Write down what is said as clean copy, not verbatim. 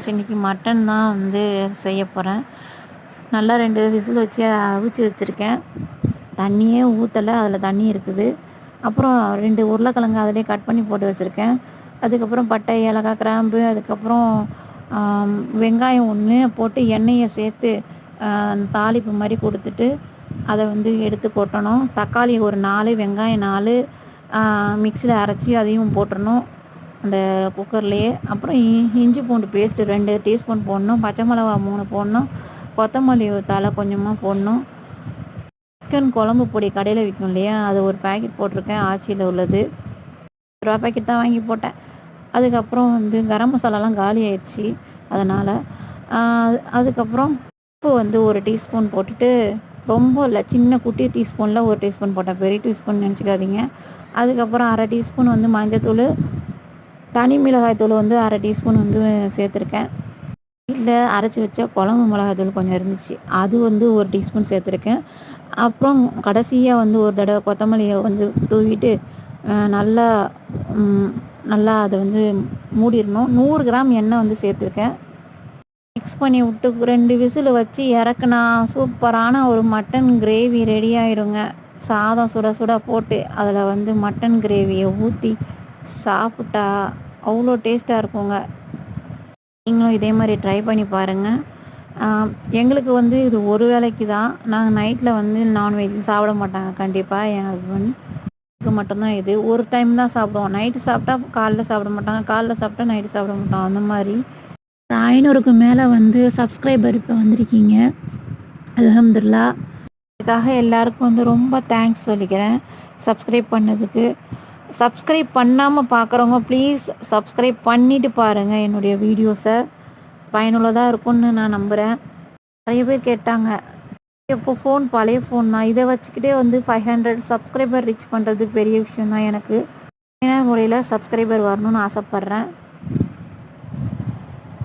Friends, இன்றைக்கி mutton தான் வந்து செய்ய போகிறேன். நல்லா 2 விசில் வச்சு அவிச்சு வச்சுருக்கேன். தண்ணியே ஊற்றலை, அதில் தண்ணி இருக்குது. அப்புறம் 2 உருளைக்கிழங்கு அதிலே கட் பண்ணி போட்டு வச்சுருக்கேன். அதுக்கப்புறம் பட்டை, ஏலக்காய், கிராம்பு, அதுக்கப்புறம் வெங்காயம் 1 போட்டு எண்ணெயை சேர்த்து தாளிப்பு மாதிரி கொடுத்துட்டு அதை வந்து எடுத்து கொட்டணும். தக்காளி ஒரு 4, வெங்காயம் 4 மிக்சியில் அரைச்சி அதையும் போட்டுடணும் அந்த குக்கர்லேயே. அப்புறம் இஞ்சி பூண்டு பேஸ்ட்டு 2 டீஸ்பூன் போடணும். பச்சை மிளகா 3 போடணும். கொத்தமல்லி தழை கொஞ்சமாக போடணும். சிக்கன் குழம்பு பொடி கடையில் விற்கும் இல்லையா, அது ஒரு பேக்கெட் போட்டிருக்கேன். ஆச்சியில் உள்ளது, 10 ரூபா பேக்கெட் தான் வாங்கி போட்டேன். அதுக்கப்புறம் வந்து கரம் மசாலாலாம் காலி ஆயிடுச்சு, அதனால். அதுக்கப்புறம் உப்பு வந்து 1 டீஸ்பூன் போட்டுட்டு, ரொம்ப இல்லை, சின்ன குட்டி டீஸ்பூனில் 1 டீஸ்பூன் போட்டேன், பெரிய டீஸ்பூன் நினச்சிக்காதீங்க. அதுக்கப்புறம் 1/2 டீஸ்பூன் வந்து மஞ்சத்தூள், தனி மிளகாய்த்தூள் வந்து 1/2 டீஸ்பூன் வந்து சேர்த்துருக்கேன். வீட்டில் அரைச்சி வச்ச குழம்பு மிளகாய்த்தூள் கொஞ்சம் இருந்துச்சு, அது வந்து 1 டீஸ்பூன் சேர்த்துருக்கேன். அப்புறம் கடைசியாக வந்து ஒரு தடவை கொத்தமல்லியை வந்து தூவிட்டு நல்லா அதை வந்து மூடிடணும். 100 கிராம் எண்ணெய் வந்து சேர்த்துருக்கேன். மிக்ஸ் பண்ணி விட்டு 2 விசில் வச்சு இறக்குனா சூப்பரான ஒரு மட்டன் கிரேவி ரெடி ஆகிடுங்க. சாதம் சுட சுட போட்டு அதில் வந்து மட்டன் கிரேவியை ஊற்றி சாப்பிட்டா அவ்வளோ டேஸ்ட்டாக இருக்குங்க. நீங்களும் இதே மாதிரி ட்ரை பண்ணி பாருங்கள். எங்களுக்கு வந்து இது ஒரு வேளைக்கு தான். நாங்கள் நைட்டில் வந்து நான்வெஜ் சாப்பிட மாட்டாங்க கண்டிப்பாக, என் ஹஸ்பண்ட் மட்டும்தான். இது ஒரு டைம் தான் சாப்பிடுவோம். நைட்டு சாப்பிட்டா காலைல சாப்பிட மாட்டாங்க, காலைல சாப்பிட்டா நைட்டு சாப்பிட மாட்டோம், அந்த மாதிரி. 500க்கு மேலே வந்து சப்ஸ்கிரைபர் இப்போ வந்திருக்கீங்க, அல்ஹம்துலில்லாஹ். அதுக்காக எல்லாருக்கும் வந்து ரொம்ப தேங்க்ஸ் சொல்லிக்கிறேன் சப்ஸ்கிரைப் பண்ணதுக்கு. சப்ஸ்கிரைப் பண்ணாமல் பார்க்குறவங்க ப்ளீஸ் சப்ஸ்கிரைப் பண்ணிவிட்டு பாருங்கள் என்னுடைய வீடியோஸை. பயனுள்ளதாக இருக்கும்னு நான் நம்புகிறேன். நிறைய பேர் கேட்டாங்க, இப்போ ஃபோன் பழைய ஃபோன் தான், இதை வச்சுக்கிட்டே வந்து 500 சப்ஸ்கிரைபர் ரீச் பண்ணுறது பெரிய விஷயம் தான். எனக்கு முறையில் சப்ஸ்கிரைபர் வரணும்னு ஆசைப்பட்றேன்.